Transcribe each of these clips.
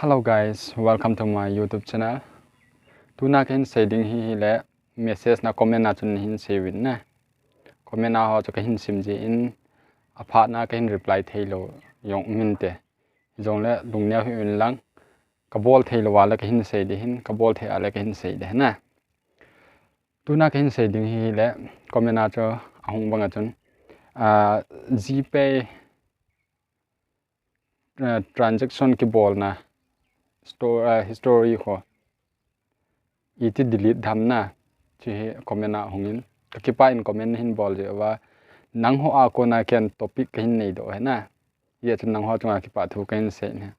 Hello guys, welcome to my YouTube channel. Tuna kan shading hi le message na comment na chun hin sewin na. Comment na ho cho ka hin sim ji in apha na ka hin reply thailo yong min te. Jong le lung ne hin lang ka bol thailo wala ka hin se de hin ka bol the ala ka hin se de na. Tuna kan shading hi le comment na cho ahung banga chun GPay transaction ki bol na store history ho iti delete dhamna chi comment na hongin kipa in comment hin bol je wa nang ho a ko na ken topic hin nei do na ye chun nang ho chunga kipa thu ken se ne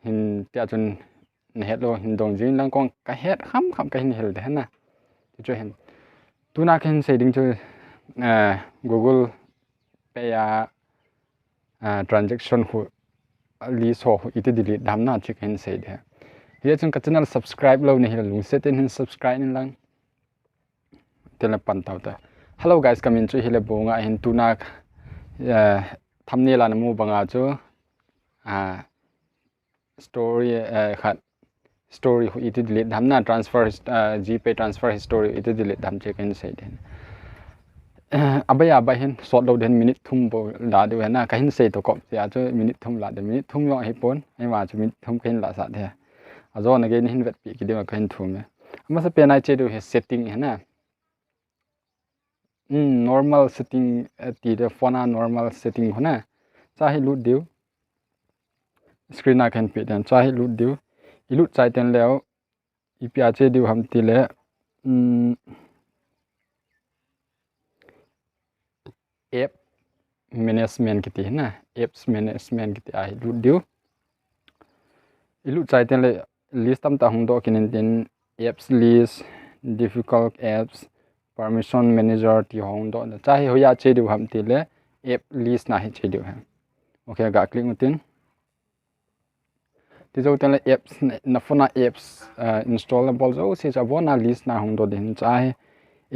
hin tia chun ne het lo hin dong jin lang kong ka het kham ka hin hel de na chu hin tu na ken se ding chu Google Pay transaction hu li so iti delete dhamna chi ken se de ye chung ka channel subscribe lo ne lung set in subscribe in lang tela pan taw ta hello guys come in chu hile bonga hin tuna thumbnail an mu banga chu story khat story hu iti delete dhamna transfer GPay transfer history iti delete dham che ken se den abaya ba hin short lo den minute thum bo la de na ka hin se to ko ya chu minute thum la de minute thum yo hi pon ai ma chu minute thum ken la sa de azon again hin vet pi ki de ka hin thum me ama sa penai che do setting hai na normal setting ti de phone normal setting ho na cha hi lut diu screen a kan pi dan cha hi lut diu ilut chai ten leo ipia che diu ham ti le app management ki ti na apps management ki ti ai lut diu ilut chai ten le list tam ta hung do kin tin apps list difficult apps permission manager ti hong do cha hi hoya che diu ham ti le app list na hi che diu ha okay ga click mutin ti zo ten le apps na phone apps installable zo se cha bona list na hong do din cha hi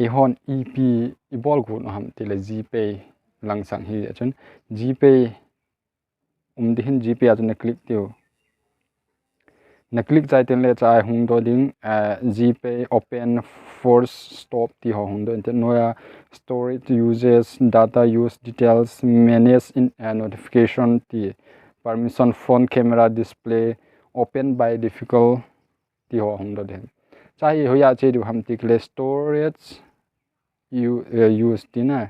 e hon ep e bol gu no ham ti le GPay lang sang hi chun GPay di hin GPay a chun click tiu na click chai ten le chai hung do ding GPay open force stop ti hong do inten noya storage uses data use details manage in notification ti permission phone camera display open by difficult ti hong do den chai hoya che du ham ti le storage use ti na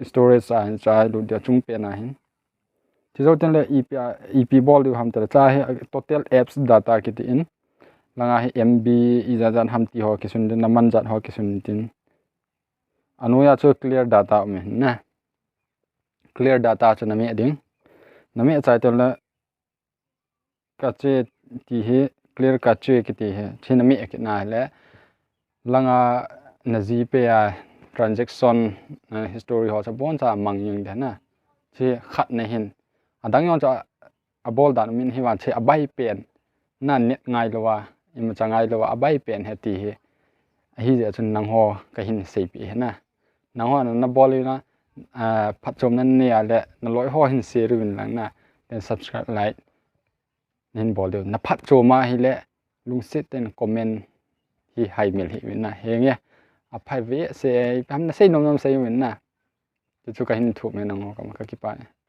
storage a chai lu dia chung pe na hin ti zo ten le ep bol du ham ta cha total apps data ki ti in langa hi MB izajan ham ti ho ki sun den naman jat ho ki sun tin anuya chu clear data me na clear data chu na me ding na me chai ten la ka che ti hi clear ka che ki ti he chin na me ki na le langa na GPay transaction history ho cha bon cha mang ying de na che khat na hin adang yon cha abol dan min hi wan che abai pen na net ngai lo wa im cha ngai lo wa abai pen he ti hi je chun nang ho ka hin se pi he na nang ho na bol na phat chom nan ne ale na loi ho hin se ru bin lang na then subscribe like nin bol de na phat choma hi le lung sit ten comment hi hai mil hi win na he nge a phai ve se pam na sei nom nom sei win na chu ka hin thu me nang ho ka ki pa